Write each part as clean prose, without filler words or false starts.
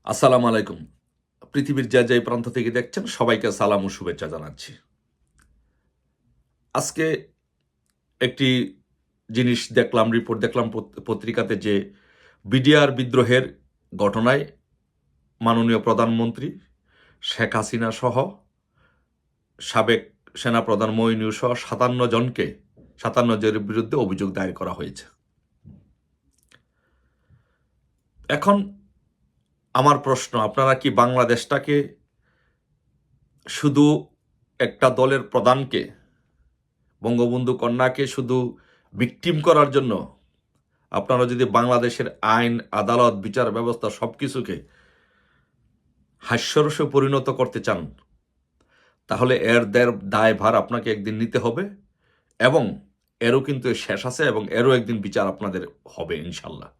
আসসালামু আলাইকুম। পৃথিবীর যে যে প্রান্ত থেকে দেখছেন সবাইকে সালাম ও শুভেচ্ছা জানাচ্ছি। আজকে একটি জিনিস দেখলাম, রিপোর্ট দেখলাম পত্রিকাতে যে বিডিআর বিদ্রোহের ঘটনায় মাননীয় প্রধানমন্ত্রী শেখ হাসিনা সহ সাবেক সেনাপ্রধান মইনুল সহ ৫৭ জনের বিরুদ্ধে অভিযোগ দায়ের করা হয়েছে। এখন আমার প্রশ্ন, আপনারা কি বাংলাদেশটাকে শুধু একটা দলের প্রধানকে, বঙ্গবন্ধু কন্যাকে শুধু ভিকটিম করার জন্য আপনারা যদি বাংলাদেশের আইন, আদালত, বিচার ব্যবস্থা সবকিছুকে হাস্যরসে পরিণত করতে চান, তাহলে এর দায়ভার আপনাকে একদিন নিতে হবে এবং এরও কিন্তু শেষ আছে এবং এরও একদিন বিচার আপনাদের হবে ইনশাল্লাহ।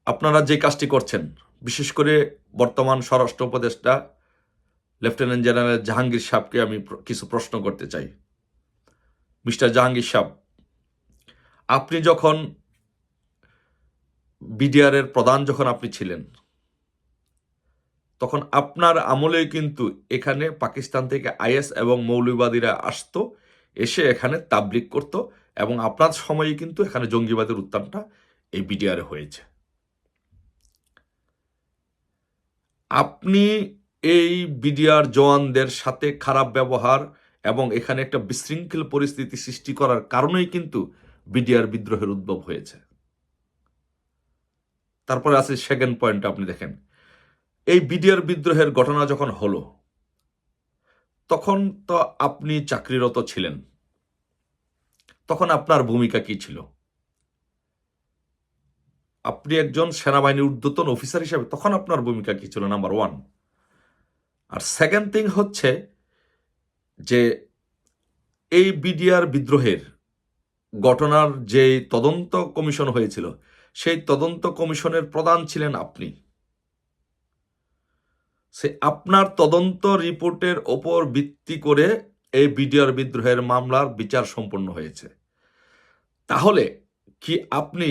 আপনারা যে কাজটি করছেন, বিশেষ করে বর্তমান স্বরাষ্ট্র উপদেষ্টা লেফটেন্যান্ট জেনারেল জাহাঙ্গীর সাহেবকে আমি কিছু প্রশ্ন করতে চাই। মিস্টার জাহাঙ্গীর সাহেব, আপনি যখন বিডিআরের প্রধান যখন আপনি ছিলেন, তখন আপনার আমলেই কিন্তু এখানে পাকিস্তান থেকে আইএস এবং মৌলবাদীরা আসতো, এসে এখানে তাবলিগ করত এবং আপনার সময়ে কিন্তু এখানে জঙ্গিবাদের উত্থানটা এই বিডিআরে হয়েছে। আপনি এই বিডিআর জওয়ানদের সাথে খারাপ ব্যবহার এবং এখানে একটা বিশৃঙ্খল পরিস্থিতি সৃষ্টি করার কারণেই কিন্তু বিডিআর বিদ্রোহের উদ্ভব হয়েছে। তারপরে আছে সেকেন্ড পয়েন্ট, আপনি দেখেন এই বিডিআর বিদ্রোহের ঘটনা যখন হলো তখন তো আপনি চাকরিরত ছিলেন, তখন আপনার ভূমিকা কি ছিল? আপনি একজন সেনাবাহিনীর ঊর্ধ্বতন অফিসার হিসেবে তখন আপনার ভূমিকা কি ছিল, নাম্বার ওয়ান। আর সেকেন্ড থিং হচ্ছে যে এই বিডিআর বিদ্রোহের ঘটনার যে তদন্ত কমিশন হয়েছিল, সেই তদন্ত কমিশনের প্রধান ছিলেন আপনি। সে আপনার তদন্ত রিপোর্টের ওপর ভিত্তি করে এই বিডিআর বিদ্রোহের মামলার বিচার সম্পন্ন হয়েছে। তাহলে কি আপনি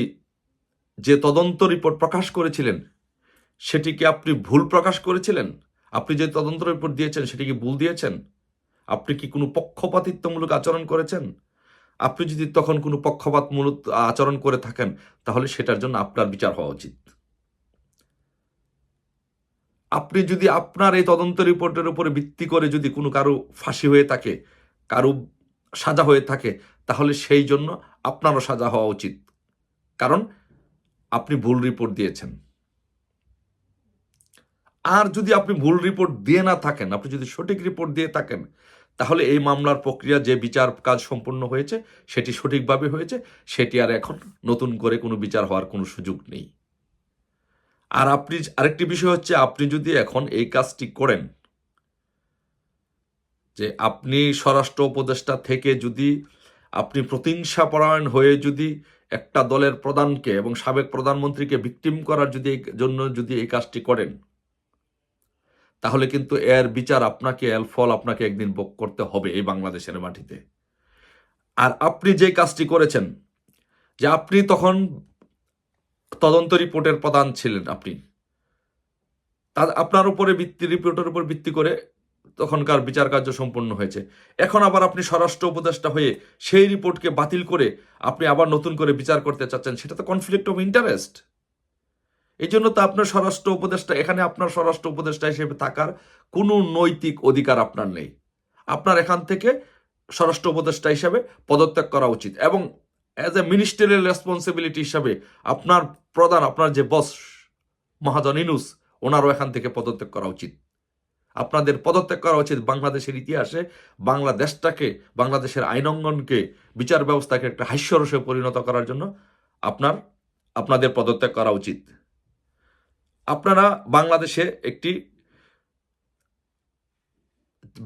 যে তদন্ত রিপোর্ট প্রকাশ করেছিলেন সেটি কি আপনি ভুল প্রকাশ করেছিলেন? আপনি যে তদন্ত রিপোর্ট দিয়েছেন সেটি কি ভুল দিয়েছেন? আপনি কি কোনো পক্ষপাতিত্বমূলক আচরণ করেছেন? আপনি যদি তখন কোনো পক্ষপাতমূলক আচরণ করে থাকেন, তাহলে সেটার জন্য আপনার বিচার হওয়া উচিত। আপনি যদি আপনার এই তদন্ত রিপোর্টের উপরে ভিত্তি করে যদি কোনো কারো ফাঁসি হয়ে থাকে, কারো সাজা হয়ে থাকে, তাহলে সেই জন্য আপনারও সাজা হওয়া উচিত, কারণ আপনি ভুল রিপোর্ট দিয়েছেন। আর যদি আপনি ভুল রিপোর্ট দিয়ে না থাকেন, আপনি যদি সঠিক রিপোর্ট দিয়ে থাকেন, তাহলে এই মামলার প্রক্রিয়া, যে বিচার কাজ সম্পন্ন হয়েছে সেটি সঠিকভাবে হয়েছে, সেটি আর এখন নতুন করে কোনো বিচার হওয়ার কোনো সুযোগ নেই। আর আপনি আরেকটি বিষয় হচ্ছে, আপনি যদি এখন এই কাজটি করেন, যে আপনি স্বরাষ্ট্র উপদেষ্টা থেকে যদি আপনি প্রতিহিংসাপরায়ণ হয়ে যদি একটা দলের প্রধানকে এবং সাবেক প্রধানমন্ত্রীকে ভিকটিম করার যদি এই কাজটি করেন, তাহলে কিন্তু এর বিচার আপনাকে, এর ফল আপনাকে একদিন ভোগ করতে হবে এই বাংলাদেশের মাটিতে। আর আপনি যে কাজটি করেছেন, যে আপনি তখন তদন্ত রিপোর্টের প্রধান ছিলেন, আপনি আপনার উপরে রিপোর্টের উপর ভিত্তি করে তখনকার বিচার কার্য সম্পন্ন হয়েছে। এখন আবার আপনি স্বরাষ্ট্র উপদেষ্টা হয়ে সেই রিপোর্টকে বাতিল করে আপনি আবার নতুন করে বিচার করতে চাচ্ছেন, সেটা তো কনফ্লিক্ট অফ ইন্টারেস্ট। এই জন্য তো আপনার স্বরাষ্ট্র উপদেষ্টা, এখানে আপনার স্বরাষ্ট্র উপদেষ্টা হিসেবে থাকার কোনো নৈতিক অধিকার আপনার নেই। আপনার এখান থেকে স্বরাষ্ট্র উপদেষ্টা হিসাবে পদত্যাগ করা উচিত এবং অ্যাজ এ মিনিস্টারিয়াল রেসপন্সিবিলিটি হিসাবে আপনার প্রধান, আপনার যে বস মহাজন ইউনূস, ওনারও এখান থেকে পদত্যাগ করা উচিত। আপনাদের পদত্যাগ করা উচিত। বাংলাদেশের ইতিহাসে বাংলাদেশটাকে, বাংলাদেশের আইনঙ্গনকে, বিচার ব্যবস্থাকে একটা হাস্যরসে পরিণত করার জন্য আপনাদের পদত্যাগ করা উচিত। আপনারা বাংলাদেশে একটি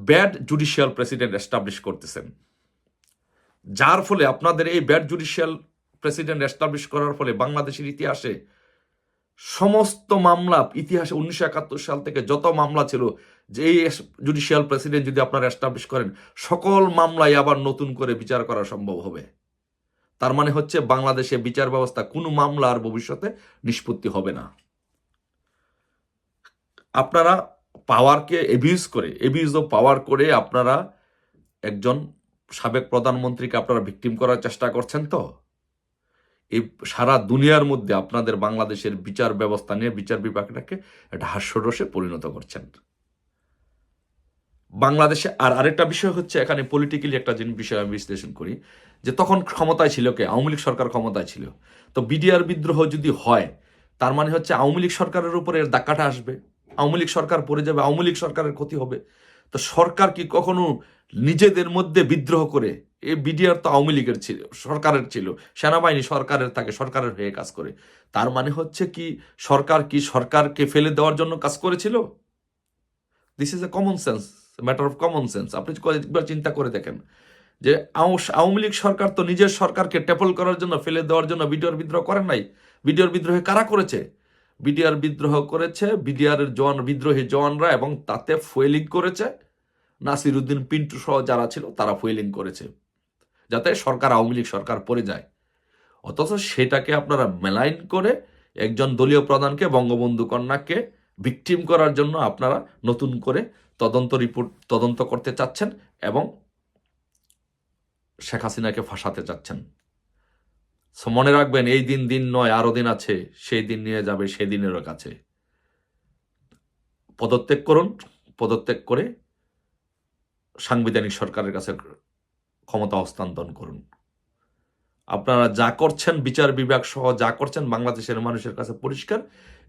ব্যাড জুডিশিয়াল প্রেসিডেন্ট এস্টাবলিশ করতেছেন, যার ফলে আপনাদের এই ব্যাড জুডিশিয়াল প্রেসিডেন্ট এস্টাবলিশ করার ফলে বাংলাদেশের ইতিহাসে সমস্ত মামলা, ইতিহাসে 1971 সাল থেকে যত মামলা ছিল, যে এই জুডিশিয়াল প্রেসিডেন্ট যদি আপনারা এস্টাবলিশ করেন, সকল মামলায় আবার নতুন করে বিচার করা সম্ভব হবে। তার মানে হচ্ছে বাংলাদেশে বিচার ব্যবস্থা কোনো মামলা আর ভবিষ্যতে নিষ্পত্তি হবে না। আপনারা পাওয়ারকে এবিউজ অফ পাওয়ার করে আপনারা একজন সাবেক প্রধানমন্ত্রীকে আপনারা ভিকটিম করার চেষ্টা করছেন। তো এই সারা দুনিয়ার মধ্যে আপনাদের বাংলাদেশের বিচার ব্যবস্থা নিয়ে বিচার বিভাগটাকে একটা হাস্যরসে পরিণত করছেন বাংলাদেশে। আর আরেকটা বিষয় হচ্ছে, এখানে পলিটিক্যালি একটা বিষয় আমি বিশ্লেষণ করি, যে তখন ক্ষমতায় ছিল কে? আওয়ামী লীগ সরকার ক্ষমতায় ছিল। তো বিডিআর বিদ্রোহ যদি হয়, তার মানে হচ্ছে আওয়ামী লীগ সরকারের উপরে এর ধাক্কাটা আসবে, আওয়ামী লীগ সরকার পড়ে যাবে, আওয়ামী লীগ সরকারের ক্ষতি হবে। তো সরকার কি কখনো নিজেদের মধ্যে বিদ্রোহ করে? এই বিডিআর তো আওয়ামী লীগের ছিল, সরকারের ছিল, সেনাবাহিনী সরকারের থাকে, সরকারের হয়ে কাজ করে। তার মানে হচ্ছে কি সরকার কি সরকারকে ফেলে দেওয়ার জন্য কাজ করেছিল? This is a common sense, matter of common sense. আপনি একবার চিন্তা করে দেখেন যে আওয়ামী লীগ সরকার তো নিজের সরকারকে টেপল করার জন্য, ফেলে দেওয়ার জন্য বিডিআর বিদ্রোহ করেন নাই। বিডিআর বিদ্রোহে কারা করেছে? বিডিআর বিদ্রোহ করেছে বিডিআর বিদ্রোহী জওয়ানরা, এবং তাতে ফুয়েলিং করেছে নাসির উদ্দিন পিন্টু সহ যারা ছিল, তারা ফুয়েলিং করেছে যাতে সরকার, আওয়ামী লীগ সরকার পড়ে যায়। অথচ সেটাকে আপনারা মেলাইন করে একজন দলীয় প্রধানকে, বঙ্গবন্ধু কন্যাকে ভিকটিম করার জন্য আপনারা নতুন করে তদন্ত করতে চাচ্ছেন এবং শেখ হাসিনাকে ফাঁসাতে চাচ্ছেন। মনে রাখবেন, এই দিন নয়, আরো দিন আছে, সেই দিন নিয়ে যাবে সেদিনেরও কাছে। পদত্যাগ করুন, পদত্যাগ করে সাংবিধানিক সরকারের কাছে ক্ষমতা হস্তান্তর করুন। আপনারা যা করছেন, বিচার বিভাগ সহ যা করছেন, বাংলাদেশের মানুষের কাছে পরিষ্কার,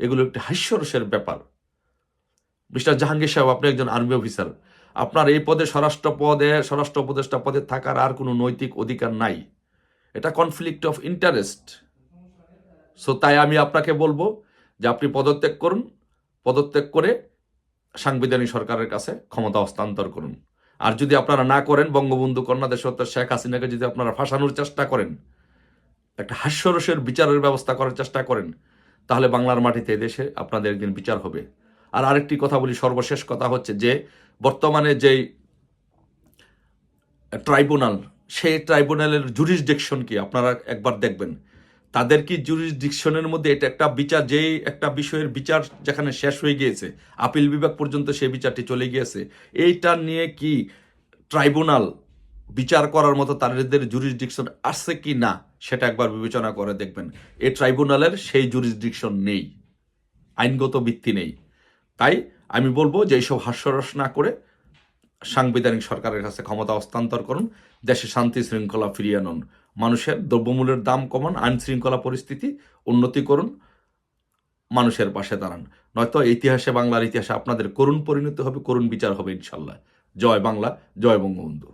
এগুলো একটি হাস্যরসের ব্যাপার। মিস্টার জাহাঙ্গীর সাহেব, আপনি একজন আর্মি অফিসার, আপনার এই পদে স্বরাষ্ট্র উপদেষ্টা পদে থাকার আর কোনো নৈতিক অধিকার নাই। এটা কনফ্লিক্ট অফ ইন্টারেস্ট। সো তাই আমি আপনাকে বলবো যে আপনি পদত্যাগ করুন, পদত্যাগ করে সাংবিধানিক সরকারের কাছে ক্ষমতা হস্তান্তর করুন। আর যদি আপনারা না করেন, বঙ্গবন্ধু কন্যা দেশরত্ন শেখ হাসিনাকে যদি আপনারা ফাঁসানোর চেষ্টা করেন, একটা হাস্যরসের বিচারের ব্যবস্থা করার চেষ্টা করেন, তাহলে বাংলার মাটিতে দেশে আপনাদের একদিন বিচার হবে। আর আরেকটি কথা বলি, সর্বশেষ কথা হচ্ছে যে বর্তমানে যেই ট্রাইব্যুনাল, সেই ট্রাইব্যুনালের জুরিসডিকশন কি আপনারা একবার দেখবেন। তাদের কি জুরিসডিকশনের মধ্যে এটা একটা বিচার, যেই একটা বিষয়ের বিচার যেখানে শেষ হয়ে গিয়েছে, আপিল বিভাগ পর্যন্ত সেই বিচারটি চলে গিয়েছে, এইটা নিয়ে কি ট্রাইব্যুনাল বিচার করার মতো তাদের জুরিসডিকশন আসছে কি না, সেটা একবার বিবেচনা করে দেখবেন। এই ট্রাইব্যুনালের সেই জুরিসডিকশন নেই, আইনগত ভিত্তি নেই। তাই আমি বলবো যে এইসব হাস্যরস না করে সাংবিধানিক সরকারের কাছে ক্ষমতা হস্তান্তর করুন, দেশে শান্তি শৃঙ্খলা ফিরিয়ে আনুন, মানুষের দ্রব্যমূল্যের দাম কমান, আইন শৃঙ্খলা পরিস্থিতি উন্নতি করুন, মানুষের পাশে দাঁড়ান। নয়তো ইতিহাসে, বাংলার ইতিহাসে আপনাদের করুণ পরিণতি হবে, করুণ বিচার হবে ইনশাল্লাহ। জয় বাংলা, জয় বঙ্গবন্ধু।